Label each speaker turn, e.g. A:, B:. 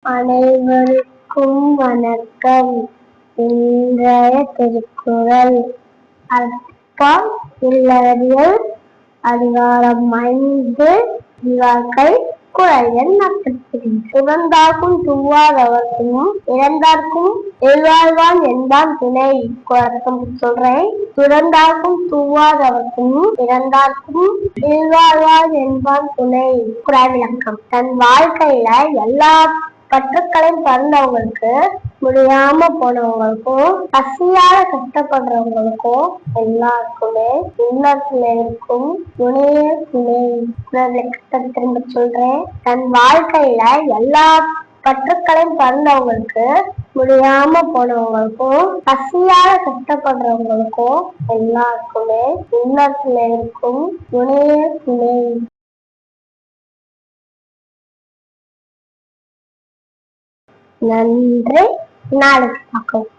A: அனைவருக்கும் வணக்கம். இன்றைய திருக்குறள் அற்பம் இல்லறியல் அதிகாரம் 5 இவாக்கை குறள் எண் 42. துறந்தார்க்கும் தூவாதவர்க்கும் இறந்தார்க்கும் இல்வாழ்வான் என்பான் துணை. குறக்கம் சொல்றேன். துறந்தார்க்கும் தூவாதவர்க்கும் இறந்தார்க்கும் இல்வாழ்வான் என்பான் துணை. குறள் விளக்கம். தன் வாழ்க்கையில எல்லா பற்றுக்களையும் பறந்தவங்களுக்கு, முடியாம போனவங்களுக்கும், பசியால கஷ்டப்படுறவங்களுக்கும் எல்லாருக்குமே இல்லத்துல இருக்கும் துணையே துணை. திரும்ப சொல்றேன். தன் வாழ்க்கையில எல்லா பற்றுக்களையும் பறந்தவங்களுக்கு, முடியாம போனவங்களுக்கும், பசியால கஷ்டப்படுறவங்களுக்கும் எல்லாருக்குமே இல்லத்துல இருக்கும் துணையே துணை. நன்றி. நாளைக்கு பார்க்கலாம்.